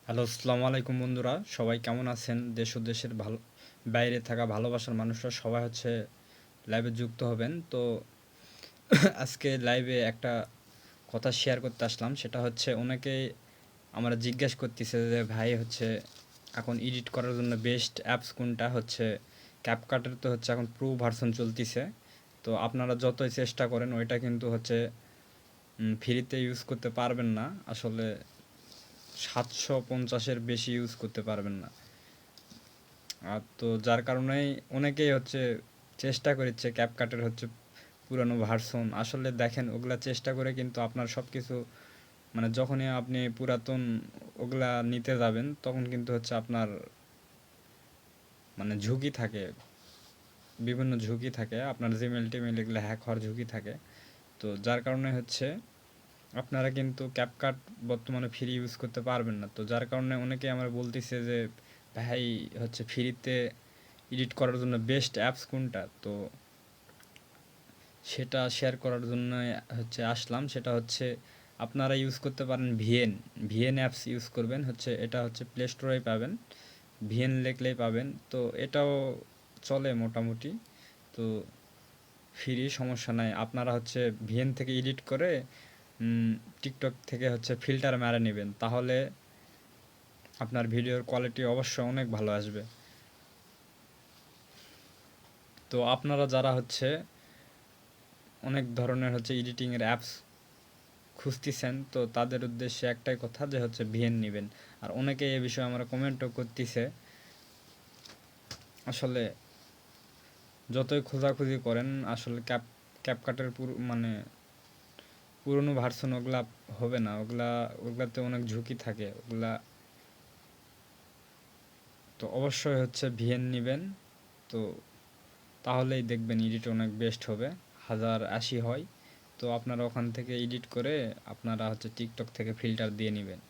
Hello, আসসালামু আলাইকুম বন্ধুরা। সবাই কেমন আছেন? দেশ ও দেশের বাইরে থাকা ভালোবাসার মানুষরা সবাই লাইভে যুক্ত হবেন। তো আজকে লাইভে একটা কথা শেয়ার করতে আসলাম। সেটা হচ্ছে অনেকেই আমরা জিজ্ঞেস করতেছে যে ভাই এখন এডিট করার জন্য বেস্ট অ্যাপস কোনটা? ক্যাপকাটের তো এখন প্রো ভার্সন চলতিছে। তো আপনারা যতই চেষ্টা করেন ওইটা কিন্তু ফ্রিতে ইউজ করতে পারবেন না। আসলে 750-এর বেশি ইউজ করতে পারবেন না। তো যার কারণেই অনেকেই চেষ্টা করেছে ক্যাপকাটের পুরানো ভার্সন। আসলে দেখেন ওগুলা চেষ্টা করে কিন্তু আপনার সব কিছু মানে যখনই আপনি পুরাতন ওগুলা নিতে যাবেন তখন কিন্তু আপনার মানে ঝুঁকি থাকে, বিভিন্ন ঝুঁকি থাকে, আপনার জিমেল টিমেল এগুলো হ্যাক হওয়ার ঝুঁকি থাকে। তো যার কারণে আপনারা কিন্তু ক্যাপকাট বর্তমানে ফ্রি ইউজ করতে পারবেন না। তো যার কারণে অনেকেই আমার বলতেছে যে ভাই ফ্রিতে এডিট করার জন্য বেস্ট অ্যাপস কোনটা? তো সেটা শেয়ার করার জন্য আসলাম। সেটা আপনারা ইউজ করতে পারেন ভিএন অ্যাপস ইউজ করবেন। এটা প্লে স্টোরেই পাবেন, ভিএন লিখলেই পাবেন। তো এটাও চলে মোটামুটি। তো ফ্রি, সমস্যা নাই। আপনারা ভিএন থেকে এডিট করে টিকটক থেকে ফিল্টার মেরে নেবেন, তাহলে আপনার ভিডিওর কোয়ালিটি অবশ্যই অনেক ভালো আসবে। তো আপনারা যারা অনেক ধরনের এডিটিংয়ের অ্যাপস খুঁজতেছেন, তো তাদের উদ্দেশ্যে একটাই কথা যে ভিএন নেবেন। আর অনেকে এ বিষয়ে আমরা কমেন্টও করতেছে। আসলে যতই খোঁজাখুঁজি করেন আসলে ক্যাপকাটের মানে পুরনো ভার্সন ওগুলা হবে না। ওগুলাতে অনেক ঝুঁকি থাকে ওগুলা। তো অবশ্যই ভিএন নেবেন। তো তাহলেই দেখবেন এডিট অনেক বেস্ট হবে, 1080 হয়। তো আপনারা ওখান থেকে এডিট করে আপনারা টিকটক থেকে ফিল্টার দিয়ে নেবেন।